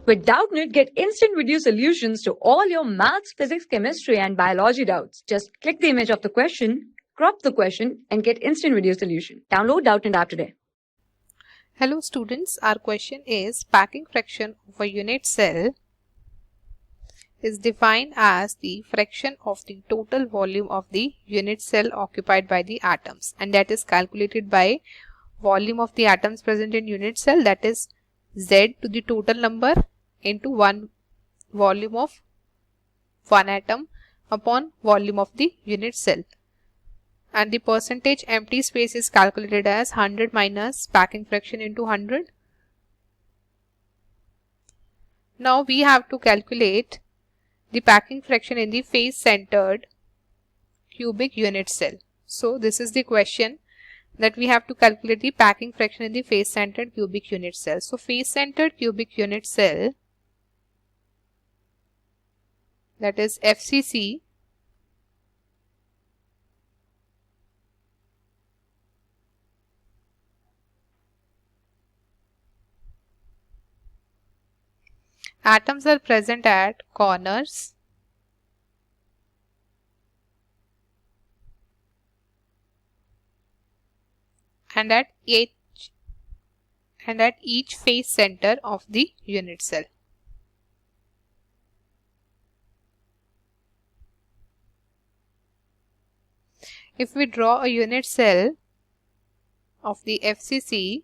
With Doubtnut, get instant video solutions to all your maths, physics, chemistry, and biology doubts. Just click the image of the question, crop the question, and get instant video solution. Download Doubtnut app today. Hello students, our question is packing fraction of a unit cell is defined as the fraction of the total volume of the unit cell occupied by the atoms, and that is calculated by volume of the atoms present in unit cell, that is Z to the total number into one volume of one atom upon volume of the unit cell. And the percentage empty space is calculated as 100 minus packing fraction into 100. Now we have to calculate the packing fraction in the face-centered cubic unit cell. So this is the question, that we have to calculate the packing fraction in the face-centered cubic unit cell. So face-centered cubic unit cell, that is FCC, atoms are present at corners and at each face center of the unit cell. If we draw a unit cell of the FCC,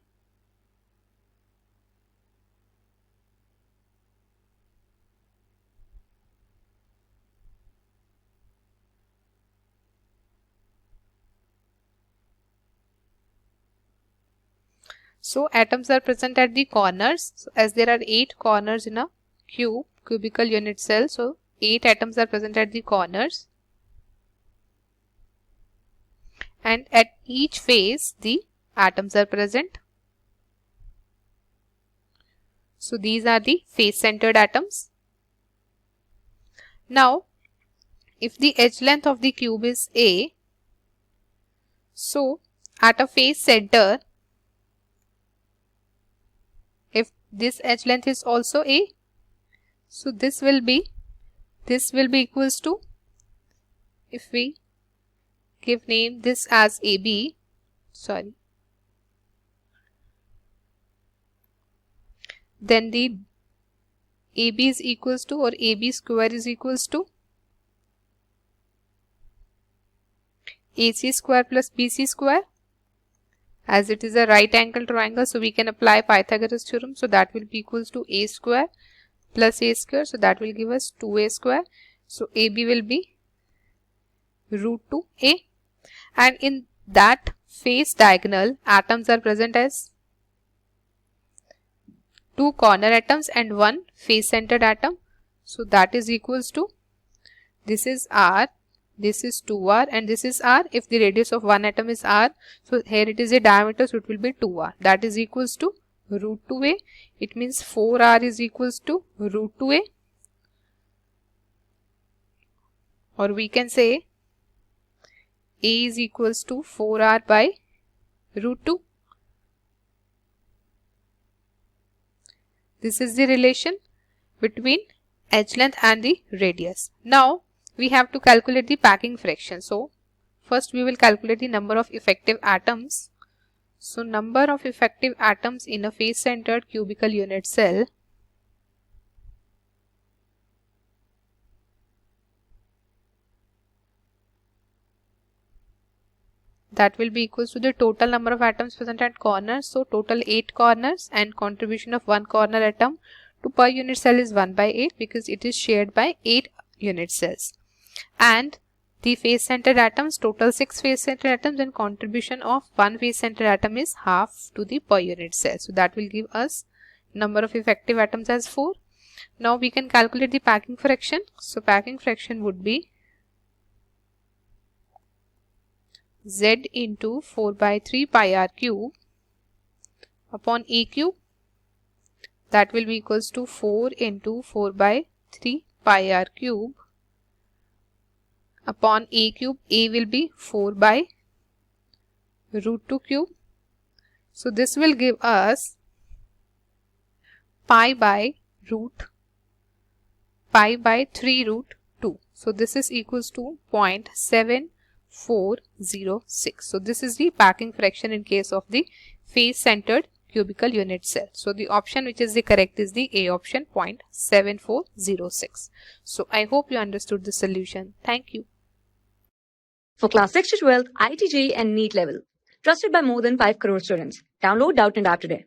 so atoms are present at the corners. So as there are 8 corners in a cubical unit cell, so 8 atoms are present at the corners, and at each face the atoms are present. So these are the face centered atoms. Now if the edge length of the cube is A, so at a face center, if this edge length is also A, so this will be equals to, if we give name this as AB, then the AB is equals to, or AB square is equals to AC square plus BC square. As it is a right angle triangle, so we can apply Pythagoras theorem. So that will be equals to A square plus A square. So that will give us 2A square. So AB will be root 2A. And in that face diagonal, atoms are present as 2 corner atoms and 1 face centered atom. So that is equals to, this is R, this is 2R, and this is R. If the radius of one atom is R, so here it is a diameter, so it will be 2R. That is equals to root 2A. It means 4R is equals to root 2A. Or we can say A is equals to 4R by root 2. This is the relation between edge length and the radius. Now we have to calculate the packing fraction. So first we will calculate the number of effective atoms. So number of effective atoms in a face centered cubical unit cell, that will be equals to the total number of atoms present at corners. So total 8 corners, and contribution of 1 corner atom to per unit cell is 1 by 8 because it is shared by 8 unit cells. And the face centered atoms, total 6 face centered atoms, and contribution of 1 face centered atom is half to the per unit cell. So that will give us number of effective atoms as 4. Now we can calculate the packing fraction. So packing fraction would be Z into 4 by 3 pi r cube upon A cube. That will be equals to 4 into 4 by 3 pi r cube upon A cube. A will be 4 by root 2 cube. So this will give us pi by root pi by 3 root 2. So this is equals to 0.7406. So this is the packing fraction in case of the face-centered cubical unit cell. So the option which is the correct is the A option, 0.7406. So I hope you understood the solution. Thank you. For class 6 to 12, IIT JEE and NEET level. Trusted by more than 5 crore students. Download Doubtnut app today.